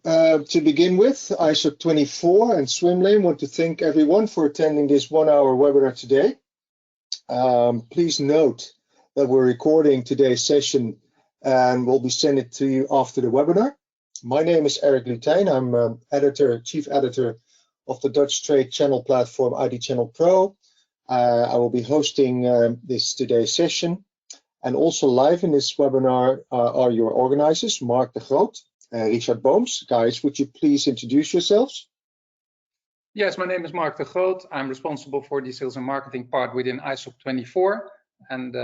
To begin with, ISO 24 and Swimlane want to thank everyone for attending this 1-hour webinar today. Please note that we're recording today's session and we'll be sending it to you after the webinar. My name is Eric Luteijn. I'm chief editor of the Dutch trade channel platform ID Channel Pro. I will be hosting today's session. And also live in this webinar are your organizers, Mark de Groot, Richard Booms. Guys, would you please introduce yourselves? Yes, my name is Mark de Groot. I'm responsible for the sales and marketing part within ISO 24. And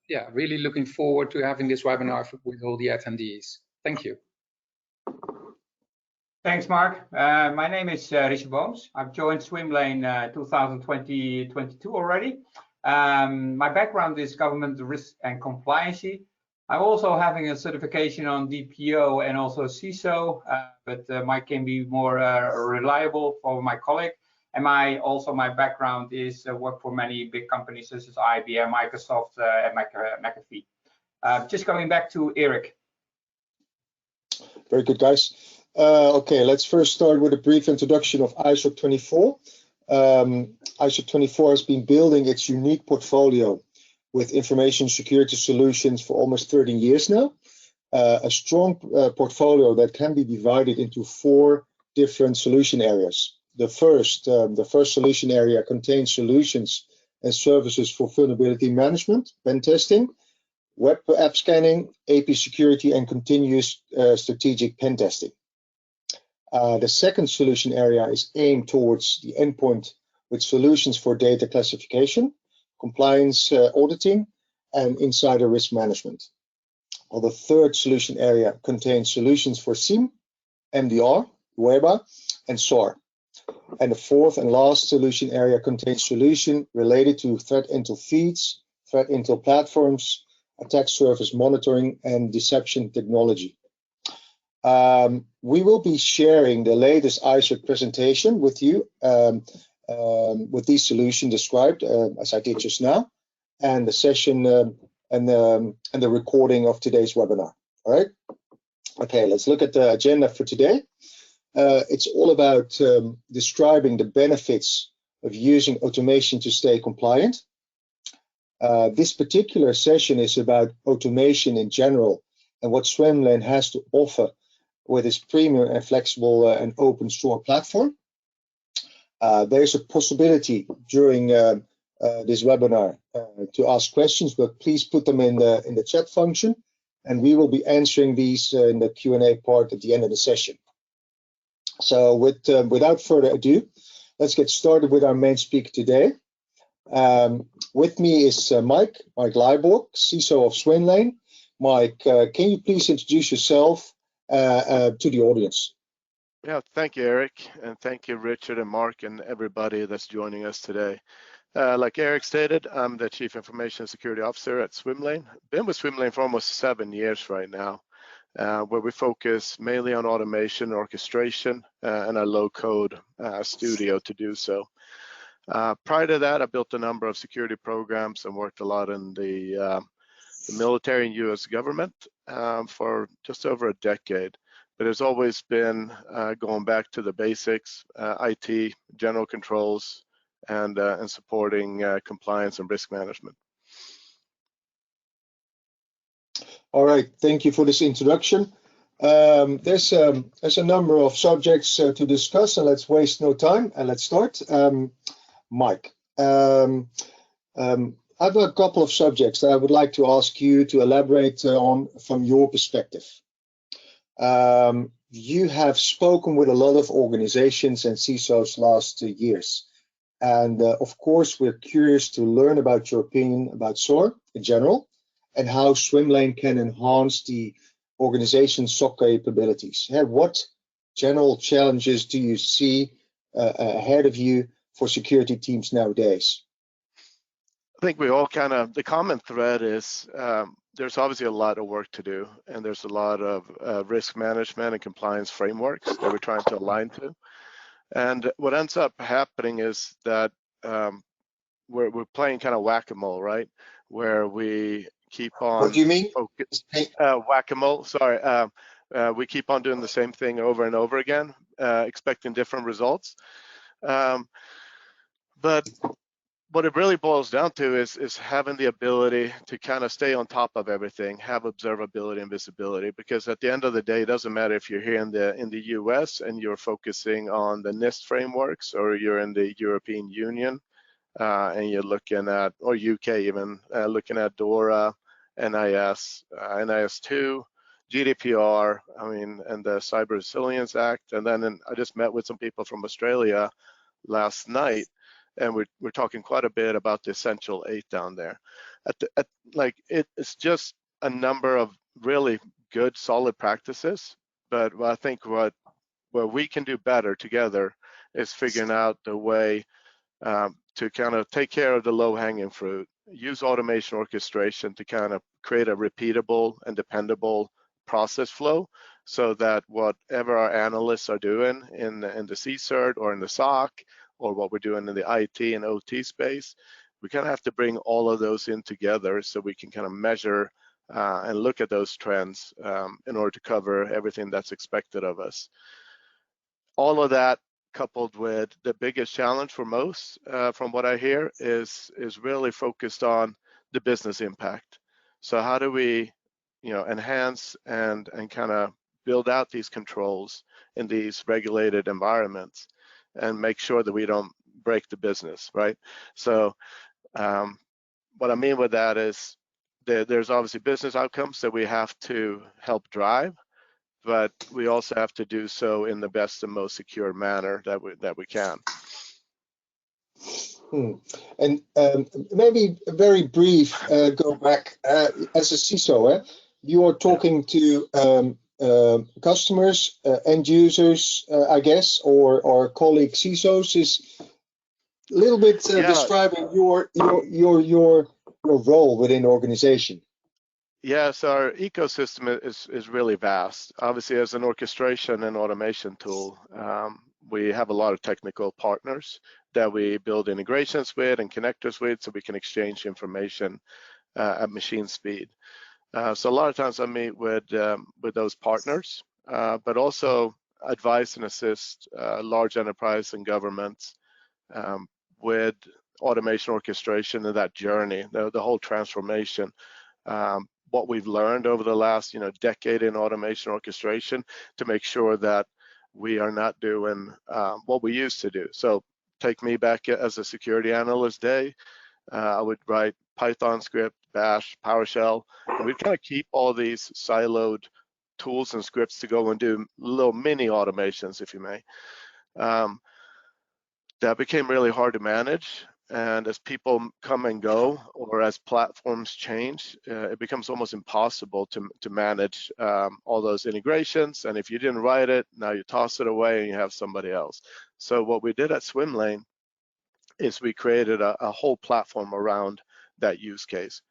yeah, really looking forward to having this webinar with all the attendees. Thank you. Thanks, Mark. My name is Richard Booms. I've joined Swimlane 2022 already. My background is government risk and compliance. I'm also having a certification on DPO and also CISO, but mine can be more reliable for my colleague. And my background is work for many big companies such as IBM, Microsoft, and McAfee. Just going back to Eric. Very good, guys. Okay, let's first start with a brief introduction of ISO 24. ISO 24 has been building its unique portfolio with information security solutions for almost 13 years now. A strong portfolio that can be divided into 4 different solution areas. The first solution area contains solutions and services for vulnerability management, pen testing, web app scanning, AP security, and continuous strategic pen testing. The second solution area is aimed towards the endpoint with solutions for data classification, compliance auditing, and insider risk management. While the third solution area contains solutions for SIEM, MDR, WEBA, and SOAR. And the fourth and last solution area contains solutions related to threat intel feeds, threat intel platforms, attack surface monitoring, and deception technology. We will be sharing the latest ISO presentation with you with these solutions described as I did just now, and the session and the recording of today's webinar. All right. Okay, let's look at the agenda for today. It's all about describing the benefits of using automation to stay compliant. This particular session is about automation in general and what Swimlane has to offer with its premium and flexible and open source platform. There's a possibility during this webinar to ask questions, but please put them in the chat function, and we will be answering these in the Q&A part at the end of the session. So without further ado, let's get started with our main speaker today. With me is Mike Lyborg, CISO of Swimlane. Mike, can you please introduce yourself to the audience? Yeah, thank you, Eric, and thank you, Richard and Mark, and everybody that's joining us today. Like Eric stated, I'm the Chief Information Security Officer at Swimlane. Been with Swimlane for almost 7 years right now, where we focus mainly on automation, orchestration, and a low-code studio to do so. Prior to that, I built a number of security programs and worked a lot in the military and U.S. government for just over a decade. But it's always been going back to the basics, IT, general controls, and supporting compliance and risk management. All right, thank you for this introduction. There's a number of subjects to discuss, and let's waste no time and let's start. Mike, I have a couple of subjects that I would like to ask you to elaborate on from your perspective. You have spoken with a lot of organizations and CISOs last years, and of course we're curious to learn about your opinion about SOAR in general and how Swimlane can enhance the organization's SOC capabilities. What general challenges do you see ahead of you for security teams nowadays? I think we all the common thread is there's obviously a lot of work to do, and there's a lot of risk management and compliance frameworks that we're trying to align to. And what ends up happening is that we're playing kind of whack-a-mole, right? Where we keep on. What do you mean? Whack-a-mole, sorry. We keep on doing the same thing over and over again, expecting different results. But what it really boils down to is having the ability to kind of stay on top of everything, have observability and visibility, because at the end of the day, it doesn't matter if you're here in the US and you're focusing on the NIST frameworks, or you're in the European Union and you're looking at, or UK even, looking at DORA, NIS, NIS2, GDPR, and the Cyber Resilience Act. And then I just met with some people from Australia last night, and we're talking quite a bit about the Essential 8 down there. It's just a number of really good, solid practices. But I think what we can do better together is figuring out the way to kind of take care of the low-hanging fruit, use automation orchestration to kind of create a repeatable and dependable process flow, so that whatever our analysts are doing in the CSIRT or in the SOC, or what we're doing in the IT and OT space, we kind of have to bring all of those in together so we can kind of measure and look at those trends in order to cover everything that's expected of us. All of that coupled with the biggest challenge for most, from what I hear, is really focused on the business impact. So how do we, enhance and kind of build out these controls in these regulated environments and make sure that we don't break the business, right? So what I mean with that is there's obviously business outcomes that we have to help drive, but we also have to do so in the best and most secure manner that we can. And maybe a very brief go back, as a CISO, you are talking to customers, end users, I guess, or colleague CISOs. Is a little bit describing your role within the organization. Yes, our ecosystem is really vast. Obviously, as an orchestration and automation tool, we have a lot of technical partners that we build integrations with and connectors with, so we can exchange information at machine speed. So a lot of times I meet with those partners, but also advise and assist large enterprise and governments with automation orchestration and that journey, the whole transformation. What we've learned over the last decade in automation orchestration to make sure that we are not doing what we used to do. So take me back as a security analyst day. I would write Python script, Bash, PowerShell, and we'd kind of keep all these siloed tools and scripts to go and do little mini automations, if you may. That became really hard to manage. And as people come and go, or as platforms change, it becomes almost impossible to manage all those integrations. And if you didn't write it, now you toss it away and you have somebody else. So what we did at Swimlane is we created a whole platform around that use case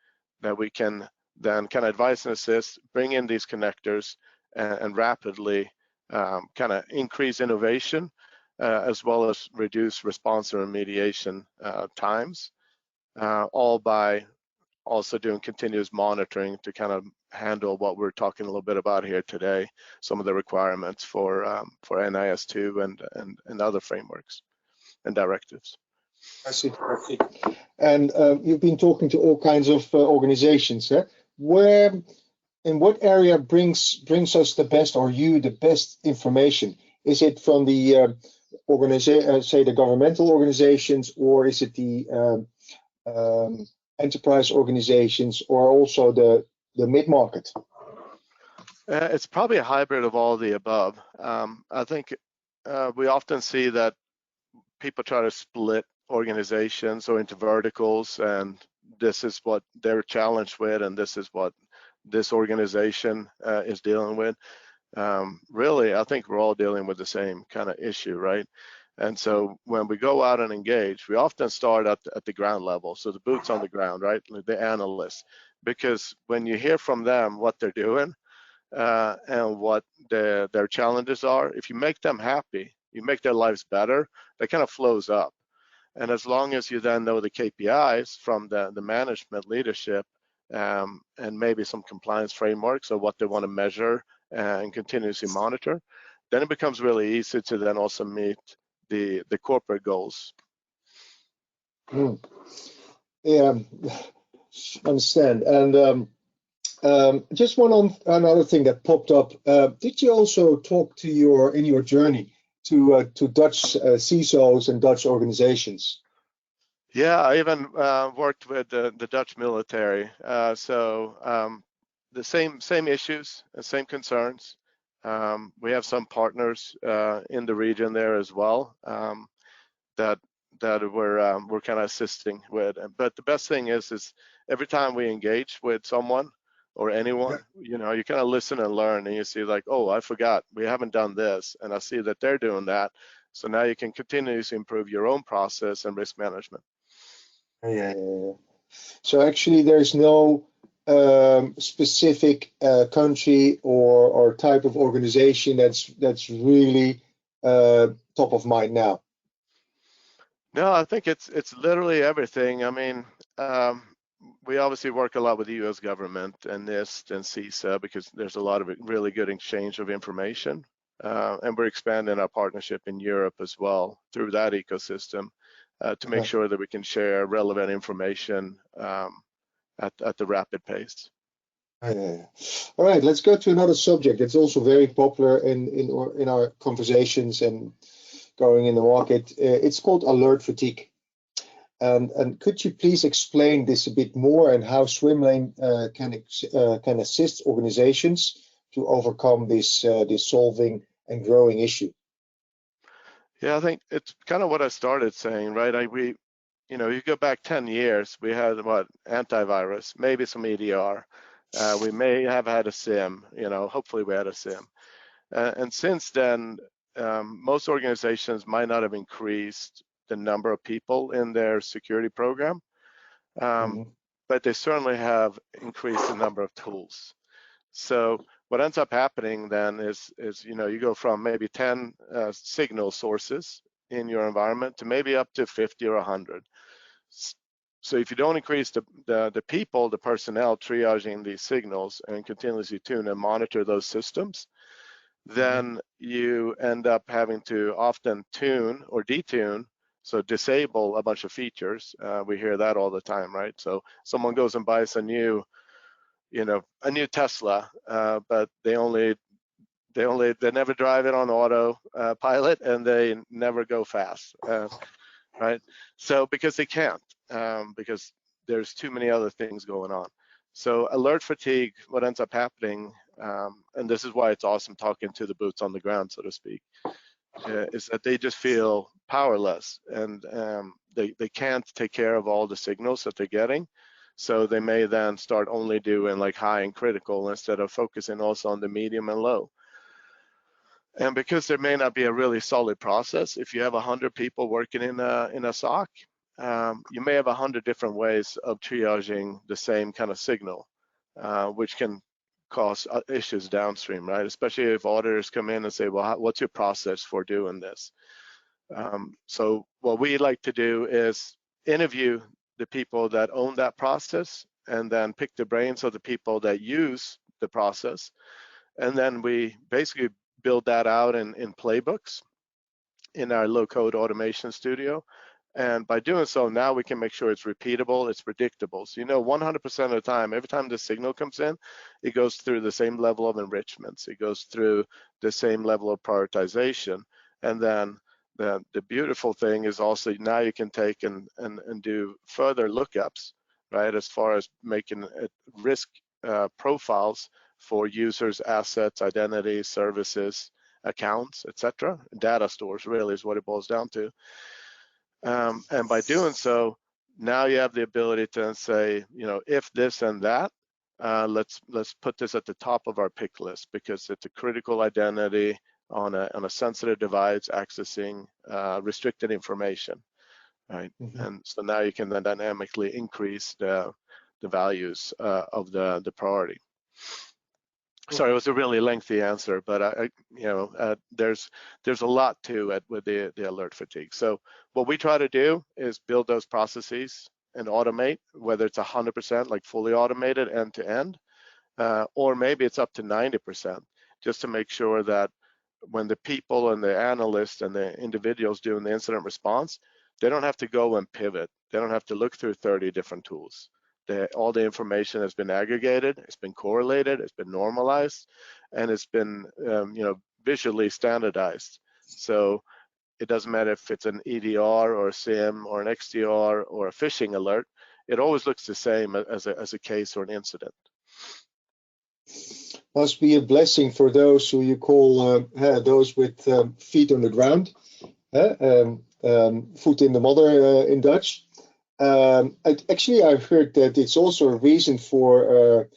that we can then kind of advise and assist, bring in these connectors, and rapidly kind of increase innovation, as well as reduce response and remediation times, all by also doing continuous monitoring to kind of handle what we're talking a little bit about here today, some of the requirements for NIS2 and other frameworks and directives. I see. And you've been talking to all kinds of organizations. Where, in what area brings us the best, or you the best information? Is it from the say the governmental organizations, or is it the enterprise organizations, or also the mid-market? It's probably a hybrid of all the above. I think we often see that people try to split organizations or into verticals, and this is what they're challenged with, and this is what this organization is dealing with. Really, I think we're all dealing with the same kind of issue, right? And so when we go out and engage, we often start at the ground level, so the boots on the ground, right? The analysts, because when you hear from them what they're doing and what their challenges are, if you make them happy, you make their lives better, that kind of flows up. And as long as you then know the KPIs from the management leadership and maybe some compliance frameworks of what they want to measure and continuously monitor, then it becomes really easy to then also meet the corporate goals. Yeah, understand. And just another thing that popped up. Did you also talk to in your journey to Dutch CISOs and Dutch organizations? Yeah, I even worked with the Dutch military. The same issues and same concerns. We have some partners in the region there as well that we're kind of assisting with. But the best thing is every time we engage with someone or anyone, you know, you kind of listen and learn, and you see like, oh, I forgot, we haven't done this, and I see that they're doing that. So now you can continuously improve your own process and risk management. Yeah. So actually, there's no specific country or type of organization that's really top of mind now. No, I think it's literally everything. I mean, we obviously work a lot with the U.S. government and NIST and CISA because there's a lot of really good exchange of information, and we're expanding our partnership in Europe as well through that ecosystem to make sure that we can share relevant information at the rapid pace. All right, let's go to another subject that's also very popular in our conversations and going in the market. It's called alert fatigue. And could you please explain this a bit more and how Swimlane can assist organizations to overcome this solving and growing issue? Yeah, I think it's kind of what I started saying, right? You know, you go back 10 years, we had what, antivirus, maybe some EDR. We may have had a SIM, you know, hopefully we had a SIM. And since then, most organizations might not have increased the number of people in their security program, but they certainly have increased the number of tools. So what ends up happening then is you know, you go from maybe 10 signal sources in your environment to maybe up to 50 or 100. So if you don't increase the people, the personnel triaging these signals and continuously tune and monitor those systems, then you end up having to often tune or detune, so disable a bunch of features. We hear that all the time, right? So someone goes and buys a new Tesla, but they never drive it on auto pilot, and they never go fast, right? So because they can't, because there's too many other things going on. So alert fatigue, what ends up happening, and this is why it's awesome talking to the boots on the ground, so to speak, is that they just feel powerless, and they can't take care of all the signals that they're getting. So they may then start only doing like high and critical instead of focusing also on the medium and low. And because there may not be a really solid process, if you have 100 people working in a SOC, you may have 100 different ways of triaging the same kind of signal, which can cause issues downstream, right? Especially if auditors come in and say, well, what's your process for doing this? So what we like to do is interview the people that own that process and then pick the brains of the people that use the process. And then we basically build that out in playbooks in our low-code automation studio. And by doing so, now we can make sure it's repeatable, it's predictable. So you know 100% of the time, every time the signal comes in, it goes through the same level of enrichments. It goes through the same level of prioritization. And then the beautiful thing is also now you can take and do further lookups, right, as far as making risk profiles for users, assets, identities, services, accounts, etc. Data stores really is what it boils down to. And by doing so, now you have the ability to say, you know, if this and that, let's put this at the top of our pick list because it's a critical identity on a sensitive device accessing restricted information, right? And so now you can then dynamically increase the values of the priority. Sorry, it was a really lengthy answer, but there's a lot to it with the alert fatigue. So what we try to do is build those processes and automate, whether it's 100% like fully automated end to end, or maybe it's up to 90%. just to make sure that when the people and the analysts and the individuals doing the incident response, they don't have to go and pivot. They don't have to look through 30 different tools. All the information has been aggregated, it's been correlated, it's been normalized, and it's been visually standardized. So it doesn't matter if it's an EDR or a SIM or an XDR or a phishing alert, it always looks the same as a case or an incident. Must be a blessing for those who you call those with feet on the ground, foot in the mother in Dutch. Actually, I've heard that it's also a reason for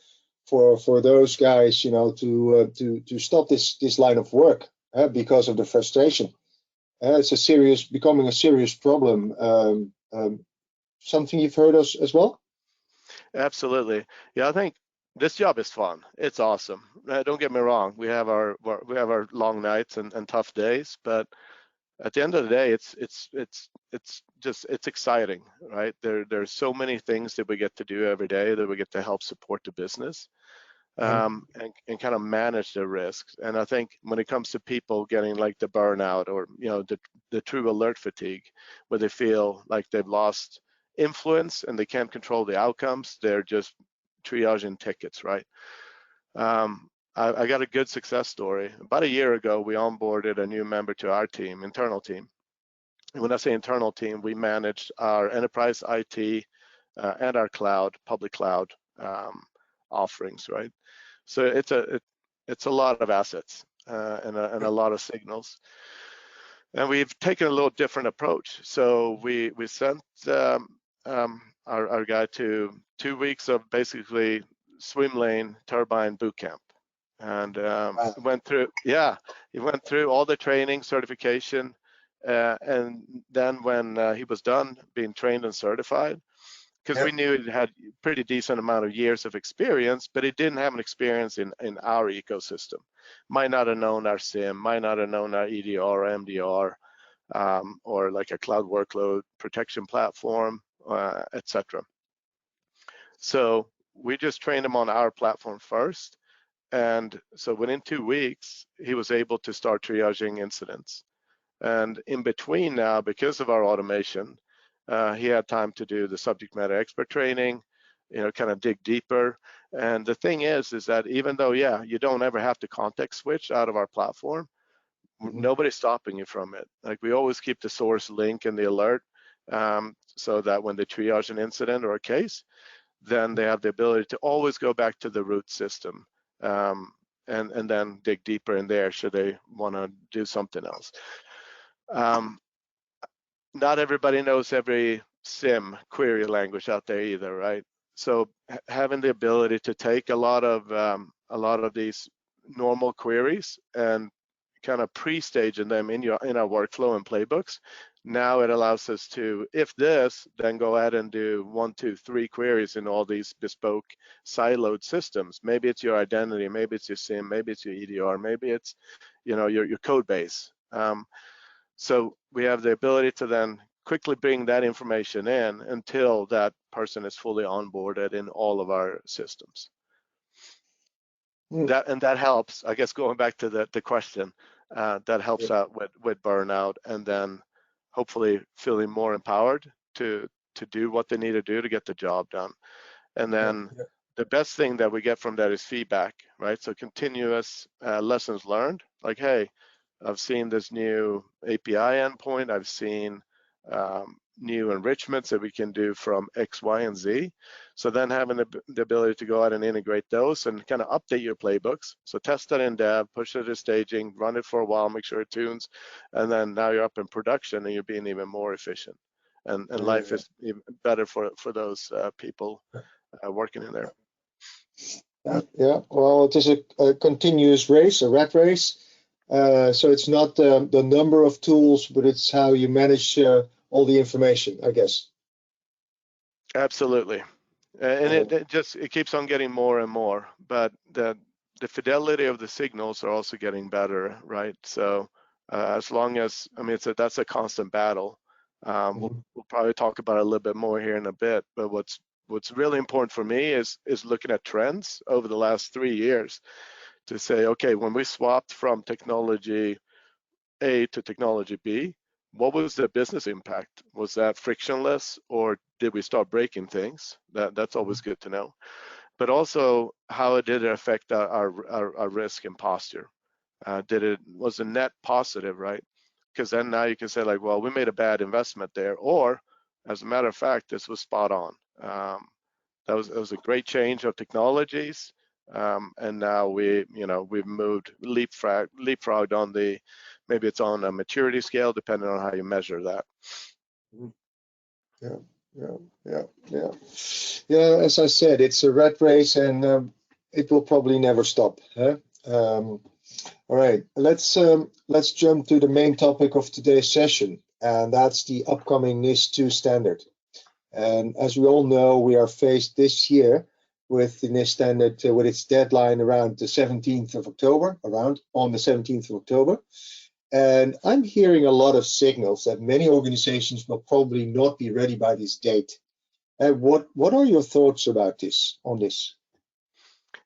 those guys, to stop this line of work because of the frustration. It's becoming a serious problem. Something you've heard as well? Absolutely. Yeah, I think this job is fun. It's awesome. Don't get me wrong. We have our long nights and tough days, but at the end of the day, it's exciting, right? There's so many things that we get to do every day that we get to help support the business, and kind of manage the risks. And I think when it comes to people getting like the burnout or the true alert fatigue, where they feel like they've lost influence and they can't control the outcomes, they're just triaging tickets, right? I got a good success story. About a year ago, we onboarded a new member to our team, internal team. And when I say internal team, we managed our enterprise IT and our public cloud offerings, right? So it's a lot of assets and a lot of signals. And we've taken a little different approach. So we sent our guy to 2 weeks of basically Swimlane turbine boot camp, and he went through all the training, certification, and then when he was done being trained and certified, because we knew he had pretty decent amount of years of experience, but he didn't have an experience in our ecosystem. Might not have known our SIM, might not have known our EDR or MDR, or like a cloud workload protection platform, etc. So we just trained him on our platform first, and so within 2 weeks he was able to start triaging incidents. And in between now, because of our automation, he had time to do the subject matter expert training, kind of dig deeper. And the thing is that even though, you don't ever have to context switch out of our platform, nobody's stopping you from it. Like, we always keep the source link in the alert, so that when they triage an incident or a case, then they have the ability to always go back to the root system, and then dig deeper in there should they want to do something else. Not everybody knows every SIM query language out there either, right? So having the ability to take a lot of these normal queries and kind of pre-staging them in our workflow and playbooks, now it allows us to, if this, then go ahead and do 1, 2, 3 queries in all these bespoke siloed systems. Maybe it's your identity, maybe it's your SIM, maybe it's your EDR, maybe it's your code base. So we have the ability to then quickly bring that information in until that person is fully onboarded in all of our systems. That helps, I guess, going back to the question, that helps out with burnout, and then hopefully feeling more empowered to do what they need to do to get the job done. And then the best thing that we get from that is feedback, right? So continuous lessons learned, like, hey, I've seen this new API endpoint, I've seen new enrichments that we can do from X, Y, and Z. So then having the ability to go out and integrate those and kind of update your playbooks. So test that in dev, push it to staging, run it for a while, make sure it tunes, and then now you're up in production and you're being even more efficient. And life is even better for those people working in there. Yeah, well, it is a continuous race, a rat race. So it's not the number of tools, but it's how you manage all the information, I guess. Absolutely. And it keeps on getting more and more, but the fidelity of the signals are also getting better, right? So as long as, that's a constant battle. We'll probably talk about it a little bit more here in a bit, but what's really important for me is looking at trends over the last 3 years to say, okay, when we swapped from technology A to technology B, what was the business impact? Was that frictionless, or did we start breaking things? That's always good to know. But also, how did it affect our risk and posture? Was the net positive, right? Because then now you can say like, well, we made a bad investment there, or as a matter of fact, this was spot on. That was a great change of technologies, and now we've moved leapfrogged on the, maybe it's on a maturity scale, depending on how you measure that. Yeah. As I said, it's a rat race, and it will probably never stop. Huh? All right, let's jump to the main topic of today's session, and that's the upcoming NIS2 standard. And as we all know, we are faced this year with the NIS standard with its deadline around the 17th of October, on the 17th of October. And I'm hearing a lot of signals that many organizations will probably not be ready by this date. What are your thoughts about on this?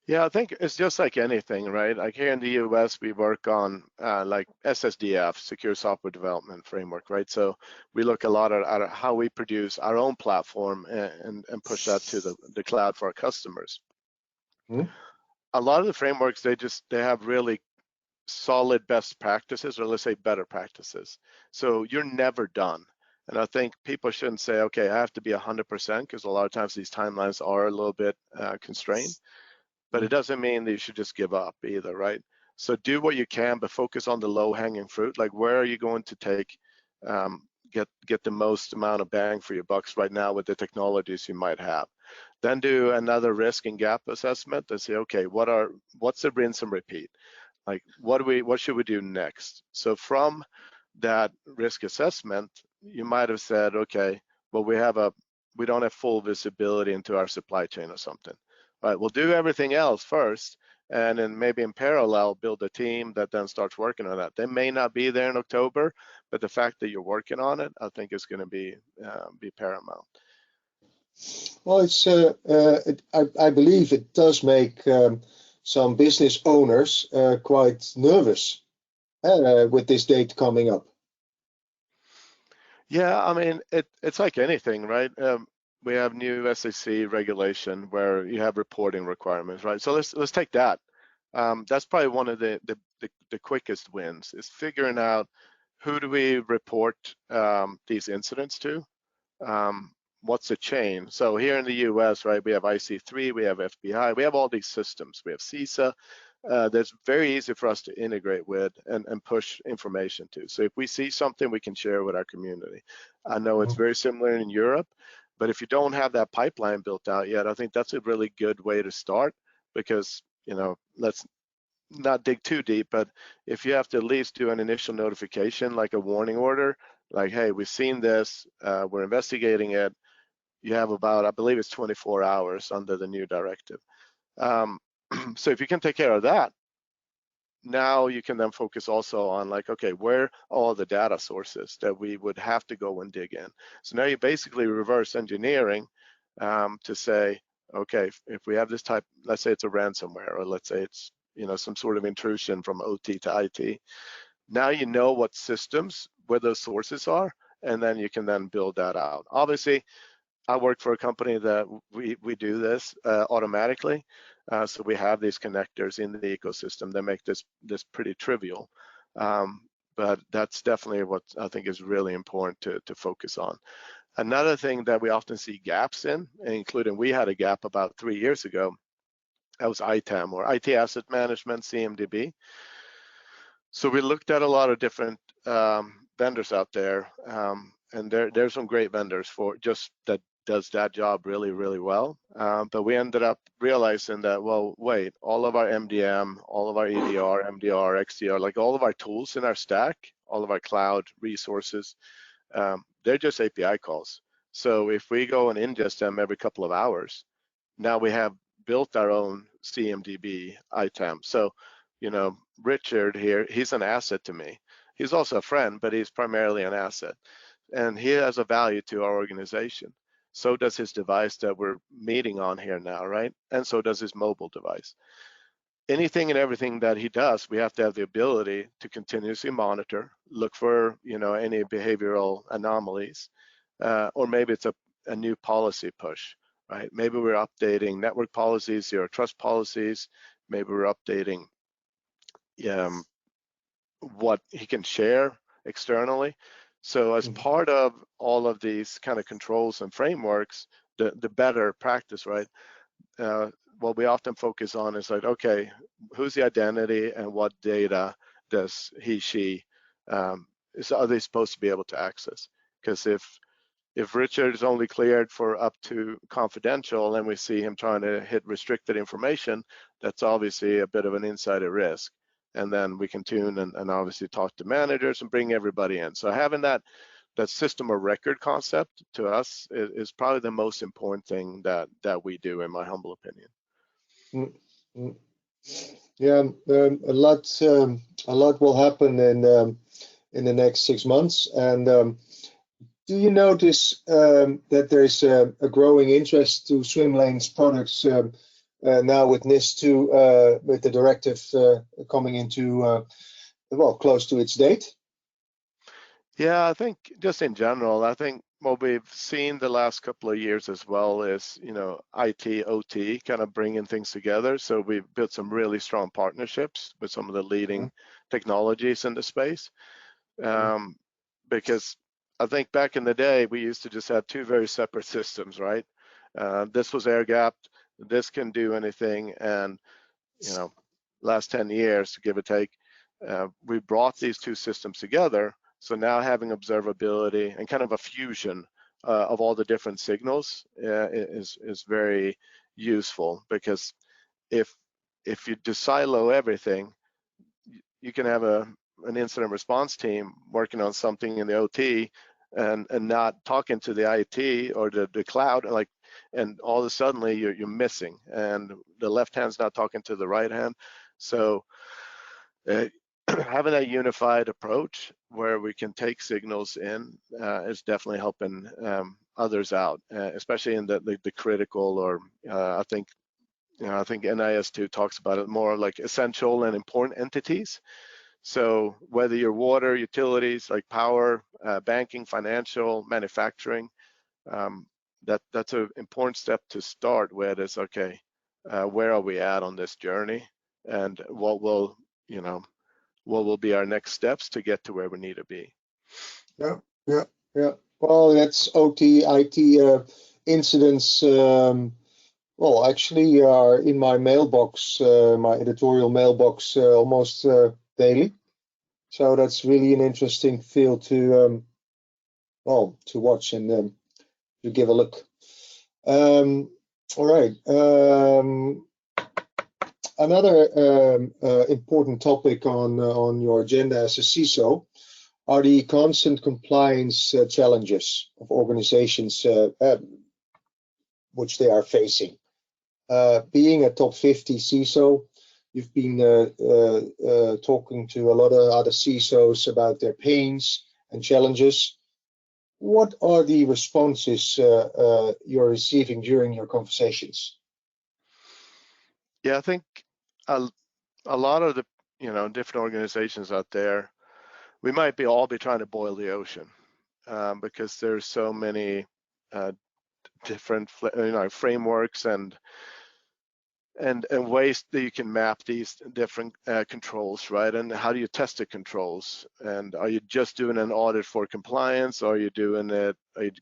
Yeah, I think it's just like anything, right? Like here in the US, we work on like SSDF, Secure Software Development Framework, right? So we look a lot at how we produce our own platform and push that to the cloud for our customers. A lot of the frameworks, they have really solid best practices, or let's say better practices. So you're never done. And I think people shouldn't say, okay, I have to be 100%, because a lot of times these timelines are a little bit constrained. But it doesn't mean that you should just give up either, right? So do what you can, but focus on the low-hanging fruit. Like, where are you going to take, get the most amount of bang for your bucks right now with the technologies you might have? Then do another risk and gap assessment and say, okay, what's the rinse and repeat? Like, what should we do next? So from that risk assessment, you might have said, okay, well, we don't have full visibility into our supply chain or something. Right, we'll do everything else first, and then maybe in parallel build a team that then starts working on that. They may not be there in October, but the fact that you're working on it, I think, is going to be paramount. Well, I believe it does make some business owners quite nervous with this date coming up. Yeah, I mean, it's like anything, right? We have new SEC regulation where you have reporting requirements, right? So let's take that. That's probably one of the quickest wins, is figuring out who do we report these incidents to. What's the chain? So here in the US, right, we have IC3, we have FBI, we have all these systems. We have CISA. That's very easy for us to integrate with and push information to. So if we see something, we can share with our community. I know it's very similar in Europe, but if you don't have that pipeline built out yet, I think that's a really good way to start, because, let's not dig too deep, but if you have to at least do an initial notification, like a warning order, like, hey, we've seen this, we're investigating it, you have about, I believe it's 24 hours under the new directive. So if you can take care of that, now you can then focus also on, like, okay, where are all the data sources that we would have to go and dig in? So now you're basically reverse engineering to say, okay, if we have this type, let's say it's a ransomware, or let's say it's some sort of intrusion from OT to IT. Now you know what systems, where those sources are, and then you can then build that out. Obviously, I work for a company that we do this automatically. So we have these connectors in the ecosystem that make this pretty trivial. But that's definitely what I think is really important to focus on. Another thing that we often see gaps in, including we had a gap about 3 years ago, that was ITAM, or IT Asset Management, CMDB. So we looked at a lot of different vendors out there, and there's some great vendors for just that does that job really, really well. But we ended up realizing that, well, wait, all of our MDM, all of our EDR, MDR, XDR, like all of our tools in our stack, all of our cloud resources, they're just API calls. So if we go and ingest them every couple of hours, now we have built our own CMDB ITAM. So, Richard here, he's an asset to me. He's also a friend, but he's primarily an asset. And he has a value to our organization. So does his device that we're meeting on here now, right? And so does his mobile device. anything and everything that he does, we have to have the ability to continuously monitor, look for, you know, any behavioral anomalies, or maybe it's a new policy push, right? Maybe we're updating network policies, zero trust policies. Maybe we're updating what he can share externally. So as part of all of these kind of controls and frameworks, the better practice, right? What we often focus on is like, okay, who's the identity and what data does he, she, are they supposed to be able to access? Because if Richard is only cleared for up to confidential and we see him trying to hit restricted information, that's obviously a bit of an insider risk. And then we can tune and obviously talk to managers and bring everybody in. So having that system of record concept to us is probably the most important thing that we do, in my humble opinion. Yeah, a lot will happen in the next 6 months. And do you notice that there's a growing interest to Swimlane's products now with NIS2, with the directive coming into well, close to its date? Yeah, I think just in general, I think what we've seen the last couple of years as well is, you know, IT, OT kind of bringing things together. So we've built some really strong partnerships with some of the leading technologies in the space. Because I think back in the day, we used to just have two very separate systems, right? This was air gapped, this can do anything. And, you know, last 10 years, give or take, we brought these two systems together. So now having observability and kind of a fusion of all the different signals is very useful, because if you just silo everything, you can have an incident response team working on something in the OT and not talking to the IT or the cloud, like, and all of a sudden you're missing, and the left hand's not talking to the right hand. So having that unified approach where we can take signals in is definitely helping others out, especially in the critical, or I think NIS2 talks about it more like essential and important entities. So whether you're water, utilities like power, banking, financial, manufacturing, that's an important step to start with. Is okay, where are we at on this journey, and what will be our next steps to get to where we need to be? Yeah. Well, that's OT, IT incidents. Well, actually, are in my mailbox, my editorial mailbox, almost daily. So that's really an interesting field to watch and to give a look. All right. Another important topic on your agenda as a CISO are the constant compliance challenges of organizations which they are facing. Being a top 50 CISO, you've been talking to a lot of other CISOs about their pains and challenges. What are the responses you're receiving during your conversations? Yeah, I think a lot of the different organizations out there, we might all be trying to boil the ocean because there's so many different frameworks and ways that you can map these different controls, right? And how do you test the controls? And are you just doing an audit for compliance? Are you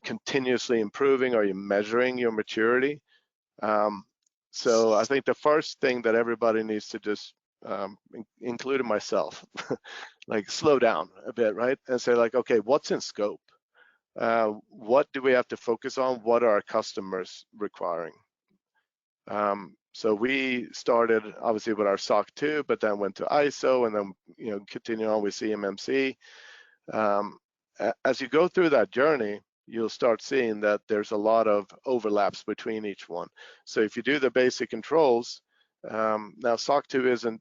continuously improving? Are you measuring your maturity? So I think the first thing that everybody needs to just, including myself, like slow down a bit, right? And say like, okay, what's in scope? What do we have to focus on? What are our customers requiring? So we started obviously with our SOC 2, but then went to ISO, and then continue on with CMMC. As you go through that journey, you'll start seeing that there's a lot of overlaps between each one. So if you do the basic controls, now SOC 2 isn't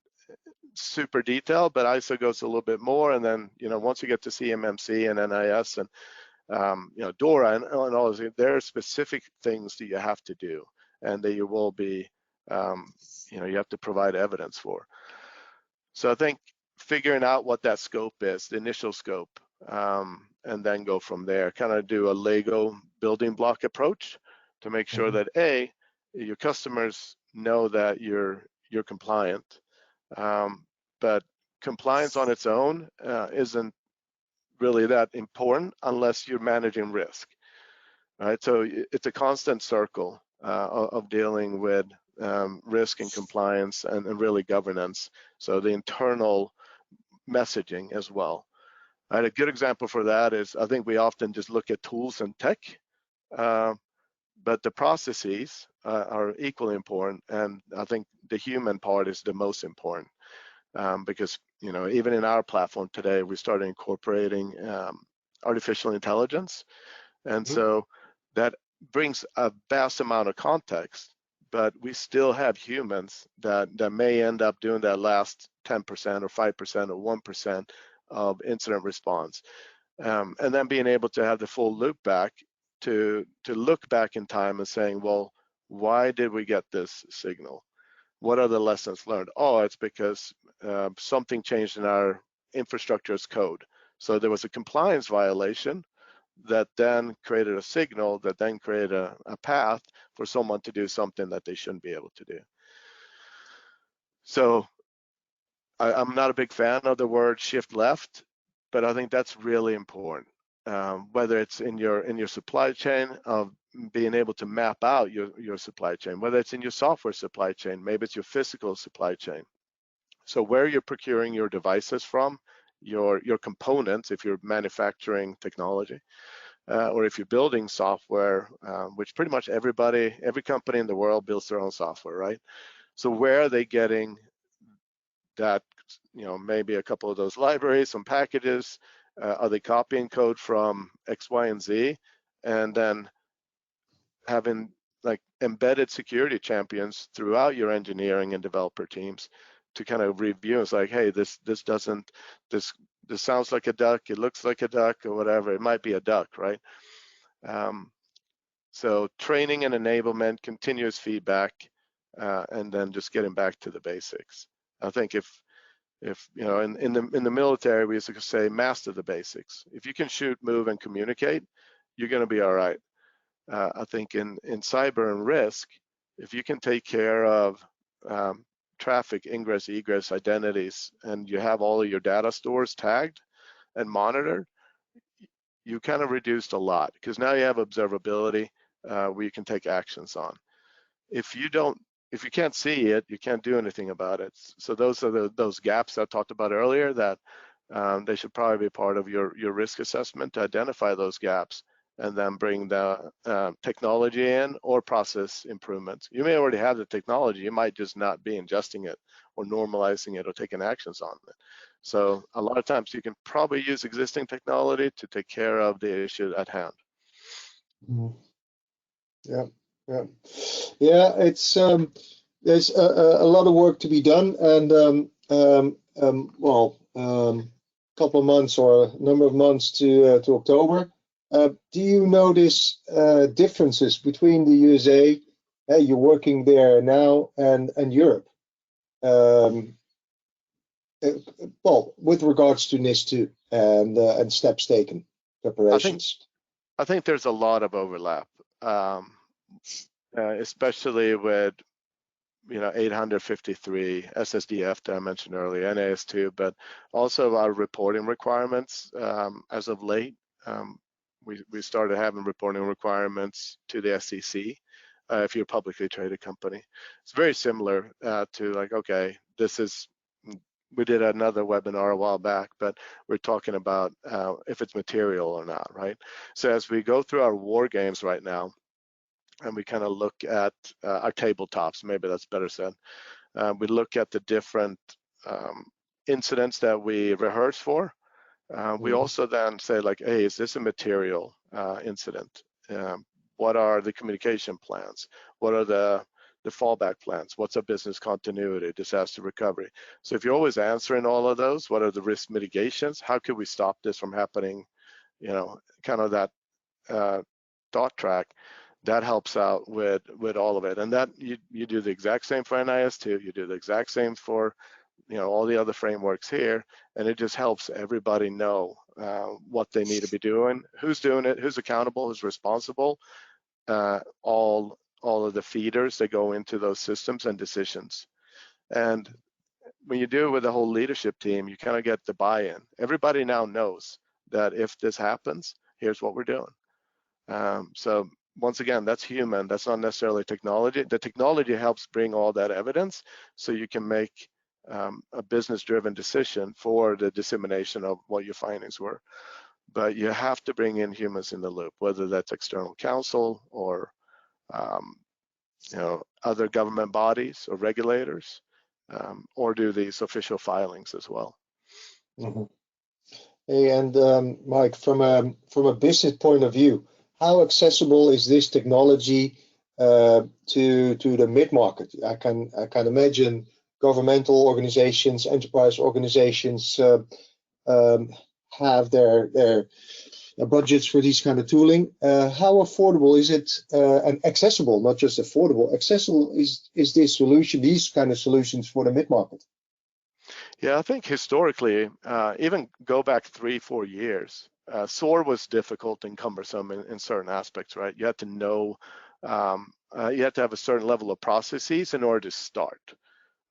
super detailed, but ISO goes a little bit more, and then once you get to CMMC and NIS and DORA and all those, there are specific things that you have to do and that you will be you have to provide evidence for. So I think figuring out what that scope is, the initial scope, and then go from there, kind of do a Lego building block approach to make sure that A, your customers know that you're compliant, but compliance on its own isn't really that important unless you're managing risk, right? So it's a constant circle of dealing with risk and compliance and really governance. So the internal messaging as well. Right, a good example for that is, I think we often just look at tools and tech, but the processes are equally important, and I think the human part is the most important, because even in our platform today, we started incorporating artificial intelligence, and so that brings a vast amount of context, but we still have humans that may end up doing that last 10% or 5% or 1% of incident response, and then being able to have the full loop back to look back in time and saying, well, why did we get this signal? What are the lessons learned? Oh, it's because something changed in our infrastructure as code. So there was a compliance violation that then created a signal that then created a path for someone to do something that they shouldn't be able to do. So I'm not a big fan of the word shift left, but I think that's really important. Whether it's in your supply chain, of being able to map out your supply chain, whether it's in your software supply chain, maybe it's your physical supply chain. So where you're procuring your devices from, your components, if you're manufacturing technology, or if you're building software, which pretty much every company in the world builds their own software, right? So where are they getting that, maybe a couple of those libraries, some packages, are they copying code from X, Y, and Z, and then having like embedded security champions throughout your engineering and developer teams to kind of review. It's like, hey, this sounds like a duck, it looks like a duck, or whatever. It might be a duck, right? So training and enablement, continuous feedback, and then just getting back to the basics. I think if in the military, we used to say master the basics. If you can shoot, move, and communicate, you're going to be all right. I think in cyber and risk, if you can take care of traffic, ingress, egress, identities, and you have all of your data stores tagged and monitored, you kind of reduced a lot, because now you have observability where you can take actions on. If you can't see it, you can't do anything about it. So those are those gaps I talked about earlier, that they should probably be part of your risk assessment, to identify those gaps and then bring the technology in, or process improvements. You may already have the technology, you might just not be ingesting it or normalizing it or taking actions on it. So a lot of times you can probably use existing technology to take care of the issue at hand. Yeah. It's there's a lot of work to be done, and couple of months or a number of months to October. Do you notice differences between the USA, you're working there now, and Europe? With regards to NIS2 and steps taken, preparations. I think there's a lot of overlap, especially with 853 SSDF that I mentioned earlier, NAS2, but also our reporting requirements. As of late, we started having reporting requirements to the SEC if you're a publicly traded company. It's very similar to like, okay, we did another webinar a while back, but we're talking about if it's material or not, right? So as we go through our war games right now, and we kind of look at our tabletops, maybe that's better said, we look at the different incidents that we rehearse for. We also then say like, hey, is this a material incident? What are the communication plans? What are the fallback plans? What's a business continuity, disaster recovery? So if you're always answering all of those, what are the risk mitigations? How could we stop this from happening? Kind of that thought track. that helps out with all of it. And that you do the exact same for NIS2, you do the exact same for all the other frameworks here, and it just helps everybody know what they need to be doing, who's doing it, who's accountable, who's responsible, all of the feeders that go into those systems and decisions. And when you do it with the whole leadership team, you kind of get the buy-in. Everybody now knows that if this happens, here's what we're doing. So once again, that's human, that's not necessarily technology. The technology helps bring all that evidence so you can make a business-driven decision for the dissemination of what your findings were. But you have to bring in humans in the loop, whether that's external counsel or other government bodies or regulators, or do these official filings as well. Mm-hmm. Hey, and Mike, from a business point of view, how accessible is this technology to the mid-market? I can imagine governmental organizations, enterprise organizations have their budgets for these kind of tooling. How affordable is it, and accessible, not just affordable, accessible is this solution, these kind of solutions for the mid-market? Yeah, I think historically, even go back 3-4 years, SOAR was difficult and cumbersome in certain aspects, right? You had to know, you had to have a certain level of processes in order to start,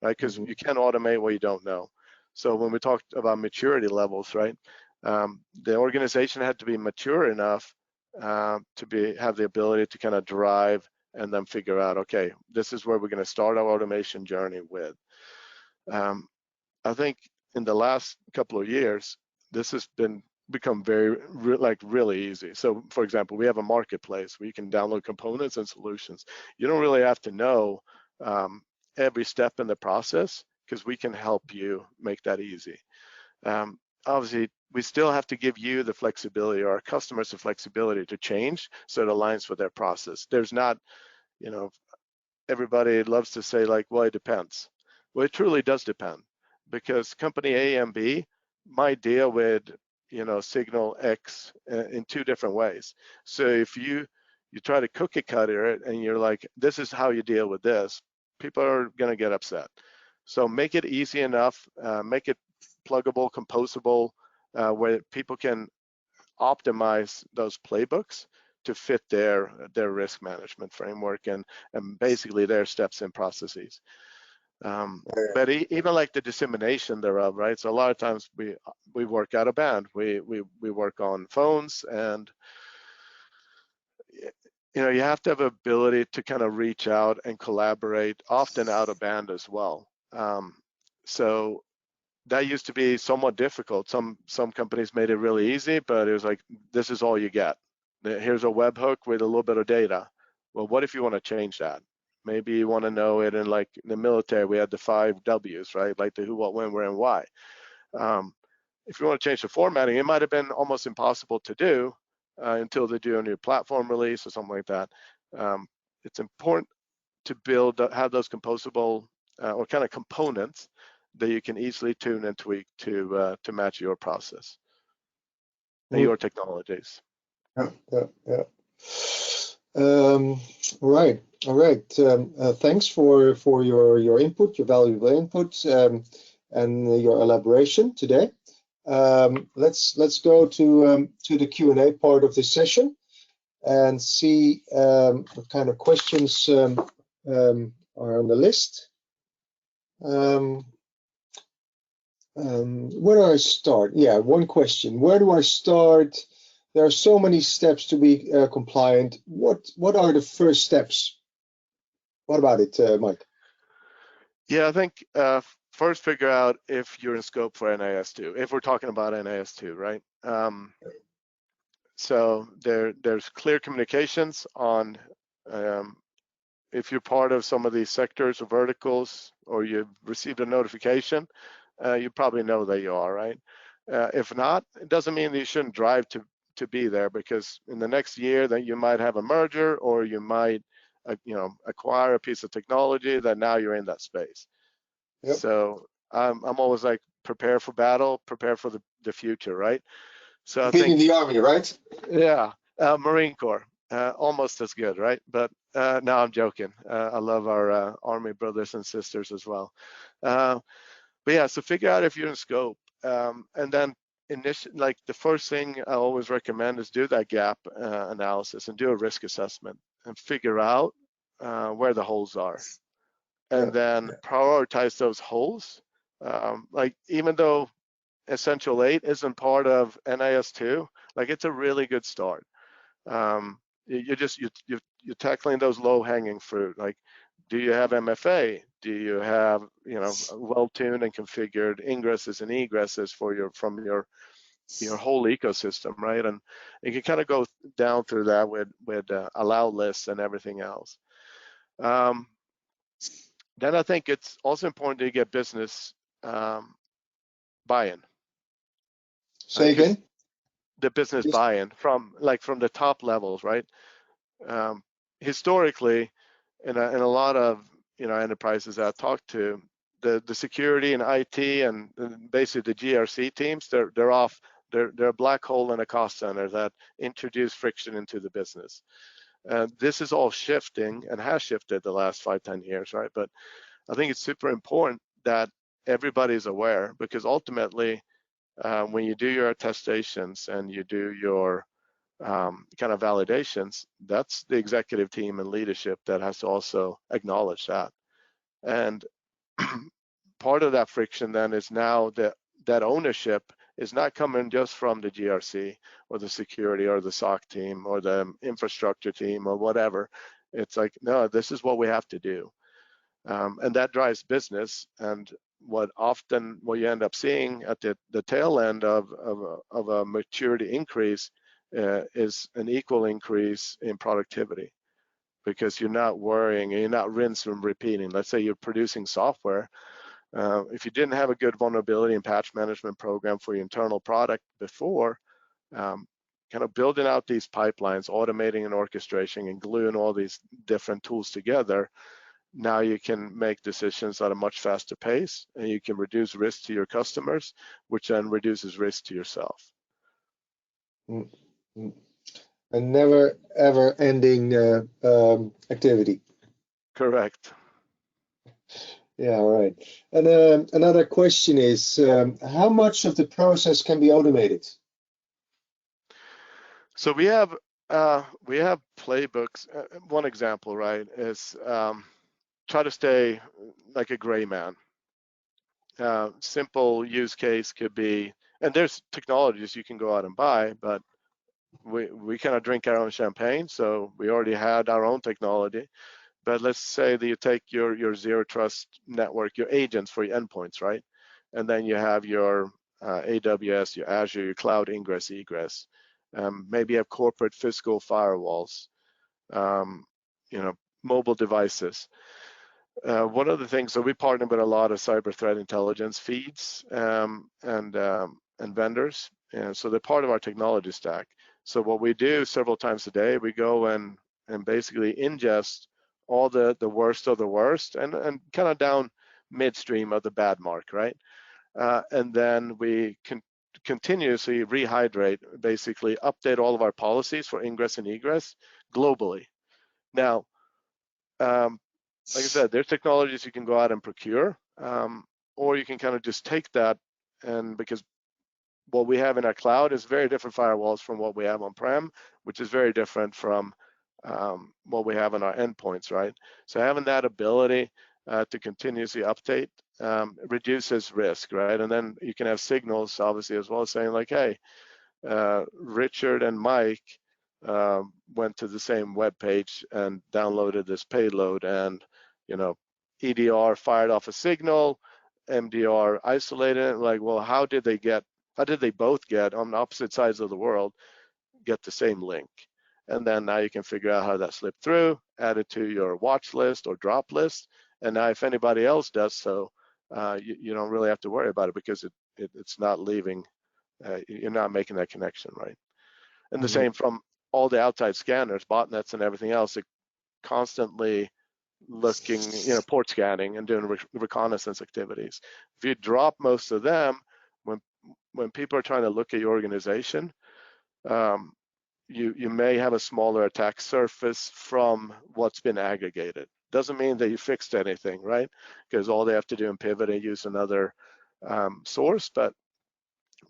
right? Because you can't automate what you don't know. So when we talked about maturity levels, right, the organization had to be mature enough to have the ability to kind of drive and then figure out, okay, this is where we're going to start our automation journey with. I think in the last couple of years, this has become really easy. So for example, we have a marketplace where you can download components and solutions. You don't really have to know every step in the process, because we can help you make that easy. Obviously, we still have to give you the flexibility, or our customers the flexibility to change so it aligns with their process. There's not, everybody loves to say like, well, it depends. Well, it truly does depend, because company A and B might deal with, signal X in 2 different ways. So if you try to cookie cutter it and you're like, this is how you deal with this, people are going to get upset. So make it easy enough, make it pluggable, composable, where people can optimize those playbooks to fit their risk management framework and basically their steps and processes. But even like the dissemination thereof, right? So a lot of times we work out of band, we work on phones, and you have to have ability to kind of reach out and collaborate, often out of band as well. So that used to be somewhat difficult. Some companies made it really easy, but it was like, this is all you get. Here's a webhook with a little bit of data. Well, what if you want to change that? Maybe you want to know it in, like in the military, we had the 5 W's, right? Like the who, what, when, where, and why. If you want to change the formatting, it might have been almost impossible to do until they do a new platform release or something like that. It's important to have those composable or kind of components that you can easily tune and tweak to match your process and your technologies. Yeah. All right. Thanks for your input, your valuable input, and your elaboration today. Let's go to the Q&A part of this session and see what kind of questions are on the list. Where do I start? Yeah, one question. Where do I start? There are so many steps to be compliant. What are the first steps? What about it, Mike? Yeah, I think first figure out if you're in scope for NIS2, if we're talking about NIS2, right? So there's clear communications on if you're part of some of these sectors or verticals, or you've received a notification, you probably know that you are, right? If not, it doesn't mean that you shouldn't drive to be there, because in the next year that you might have a merger, or you might acquire a piece of technology that now you're in that space. Yep. So I'm always like, prepare for battle, prepare for the future, right? So I think in the Army, right? Yeah, Marine Corps. almost as good, right? But no, I'm joking. I love our Army brothers and sisters as well. But yeah, so figure out if you're in scope, and then like the first thing I always recommend is do that gap analysis and do a risk assessment and figure out where the holes are, and then prioritize those holes. Like even though Essential 8 isn't part of NIS2, like it's a really good start. You're tackling those low-hanging fruit. Like, do you have MFA? Do you have well-tuned and configured ingresses and egresses from your whole ecosystem, right? And you can kind of go down through that with allow lists and everything else. Then I think it's also important to get business buy-in. Say again? The business buy-in from the top levels, right? Historically, in a lot of enterprises I've talked to, the security and IT and basically the GRC teams, they're a black hole in a cost center that introduce friction into the business. This is all shifting and has shifted the last 5-10 years, right? But I think it's super important that everybody's aware, because ultimately, when you do your attestations and you do your kind of validations, that's the executive team and leadership that has to also acknowledge that. And part of that friction then is now that ownership is not coming just from the GRC or the security or the SOC team or the infrastructure team or whatever. It's like, no, this is what we have to do. And that drives business. And what you end up seeing at the tail end of a maturity increase is an equal increase in productivity, because you're not worrying and you're not rinse and repeating. Let's say you're producing software. If you didn't have a good vulnerability and patch management program for your internal product before, kind of building out these pipelines, automating and orchestrating and gluing all these different tools together, now you can make decisions at a much faster pace, and you can reduce risk to your customers, which then reduces risk to yourself. A never ever ending activity. Correct. Yeah, all right. And another question is, how much of the process can be automated? So we have playbooks. One example, right, is try to stay like a gray man. Simple use case could be, and there's technologies you can go out and buy, but we kind of drink our own champagne, so we already had our own technology. But let's say that you take your zero trust network, your agents for your endpoints, right? And then you have your AWS, your Azure, your cloud ingress, egress. Maybe you have corporate physical firewalls, mobile devices. One of the things, so we partner with a lot of cyber threat intelligence feeds and vendors, and so they're part of our technology stack. So what we do several times a day, we go and basically ingest all the worst of the worst and kind of down midstream of the bad mark, right? And then we can continuously rehydrate, basically update all of our policies for ingress and egress globally. Now, like I said, there's technologies you can go out and procure, or you can kind of just take that, and because what we have in our cloud is very different firewalls from what we have on-prem, which is very different from what we have in our endpoints, right? So having that ability to continuously update reduces risk, right? And then you can have signals, obviously, as well, saying like, hey, Richard and Mike went to the same web page and downloaded this payload, and EDR fired off a signal, MDR isolated it. Like, well, how did they both get on the opposite sides of the world get the same link? And then now you can figure out how that slipped through, add it to your watch list or drop list, and now if anybody else does so, you don't really have to worry about it, because it's not leaving. You're not making that connection, right? And the same from all the outside scanners, botnets and everything else, are constantly looking, port scanning and doing reconnaissance activities. If you drop most of them, when people are trying to look at your organization, you may have a smaller attack surface from what's been aggregated. Doesn't mean that you fixed anything, right? Because all they have to do in pivot and use another source, but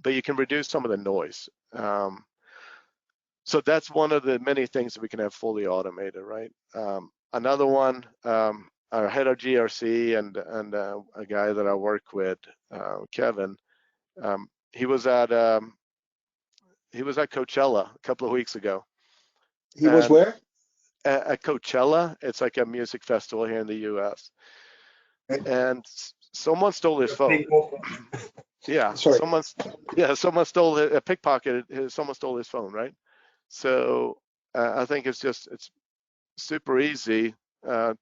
you can reduce some of the noise. So that's one of the many things that we can have fully automated, right? Another one, our head of GRC and a guy that I work with, Kevin, he was at Coachella a couple of weeks ago. He was where? At Coachella. It's like a music festival here in the US. And someone stole his phone. Yeah, Sorry. someone stole a pickpocket. Someone stole his phone, right? So I think it's super easy to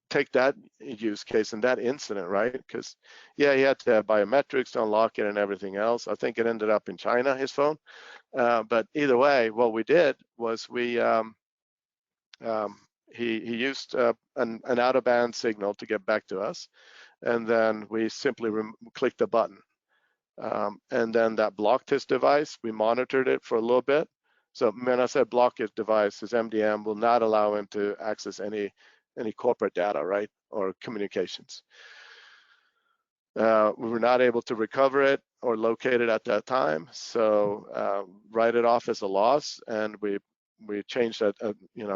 take that use case and that incident, right? Because he had to have biometrics to unlock it and everything else. I think it ended up in China, his phone. But either way, what we did was he used an out-of-band signal to get back to us, and then we simply clicked the button, and then that blocked his device. We monitored it for a little bit. So when I said block his device, his MDM will not allow him to access any corporate data, right, or communications. We were not able to recover it or locate it at that time, so write it off as a loss, and we changed a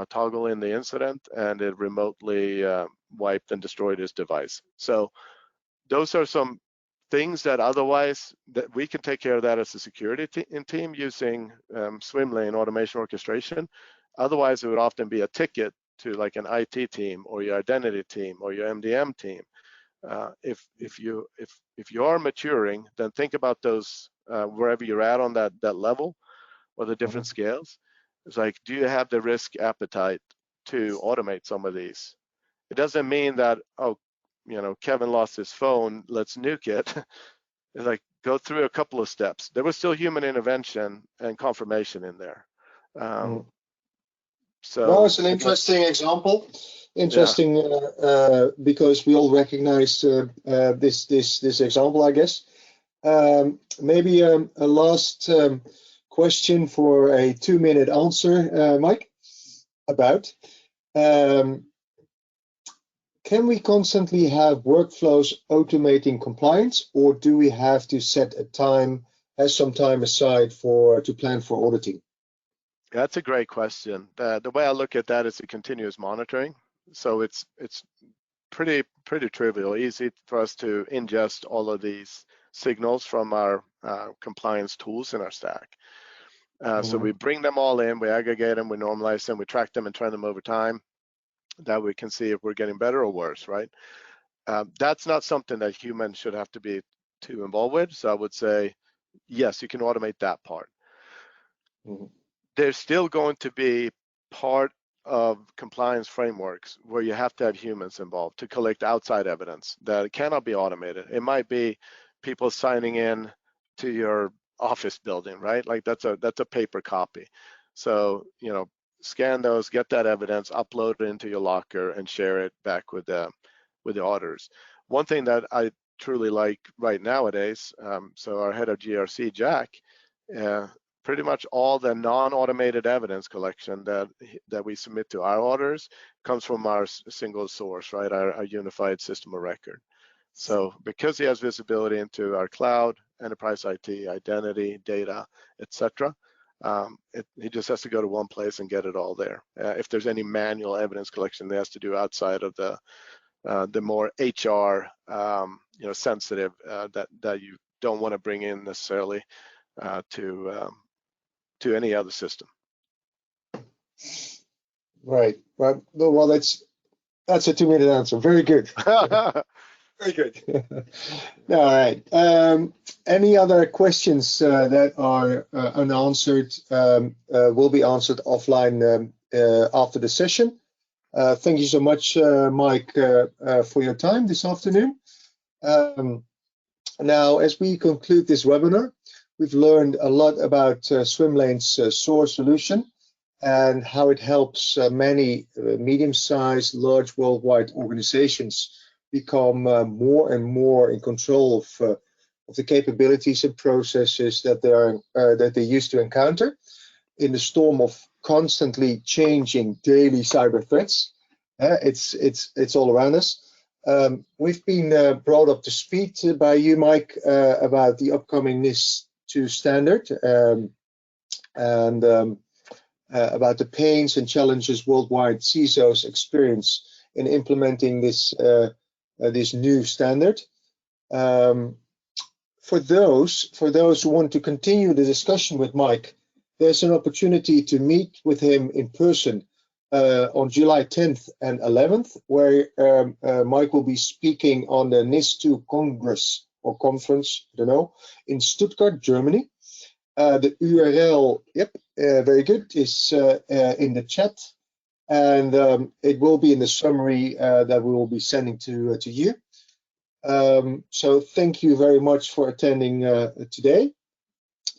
toggle in the incident, and it remotely wiped and destroyed his device. So those are some things that otherwise that we can take care of that as a security team using Swimlane automation orchestration. Otherwise, it would often be a ticket to like an IT team or your identity team or your MDM team. If you are maturing, then think about those wherever you're at on that level or the different scales. It's like, do you have the risk appetite to automate some of these? It doesn't mean that, oh, Kevin lost his phone, let's nuke it. It's like, go through a couple of steps. There was still human intervention and confirmation in there. So no, it's an interesting example. Interesting, because we all recognize this example, I guess. Maybe a last question for a 2-minute answer, Mike, about can we constantly have workflows automating compliance, or do we have to set some time aside to plan for auditing? That's a great question. The way I look at that is a continuous monitoring. So it's pretty trivial, easy for us to ingest all of these signals from our compliance tools in our stack. So we bring them all in, we aggregate them, we normalize them, we track them and trend them over time. That we can see if we're getting better or worse, right? That's not something that humans should have to be too involved with. So I would say, yes, you can automate that part. There's still going to be part of compliance frameworks where you have to have humans involved to collect outside evidence that cannot be automated. It might be people signing in to your office building, right? Like that's a paper copy. So, scan those, get that evidence, upload it into your locker, and share it back with the auditors. One thing that I truly like right nowadays, so our head of GRC, Jack, pretty much all the non-automated evidence collection that we submit to our auditors comes from our single source, right? Our unified system of record. So because he has visibility into our cloud, enterprise IT, identity, data, etc., he just has to go to one place and get it all there. If there's any manual evidence collection that has to do outside of the more HR sensitive that you don't want to bring in necessarily to any other system. Right. Well, that's a 2-minute answer. Very good. Very good. All right. Any other questions that are unanswered will be answered offline after the session. Thank you so much, Mike, for your time this afternoon. Now, as we conclude this webinar, we've learned a lot about Swimlane's SOAR solution and how it helps many medium-sized, large worldwide organizations become more and more in control of the capabilities and processes that they used to encounter. in the storm of constantly changing daily cyber threats. It's all around us. We've been brought up to speed by you, Mike, about the upcoming NIS2 standard and about the pains and challenges worldwide CISOs experience in implementing this new standard. For those who want to continue the discussion with Mike, there's an opportunity to meet with him in person on July 10th and 11th, where Mike will be speaking on the NIS2 Congress or conference, I don't know, in Stuttgart, Germany. The URL, very good, is in the chat, and it will be in the summary that we will be sending to you. So thank you very much for attending today.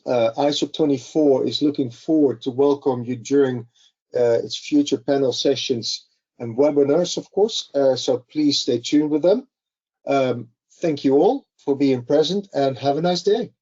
ISO 24 is looking forward to welcome you during its future panel sessions and webinars, of course, so please stay tuned with them. Thank you all for being present and have a nice day.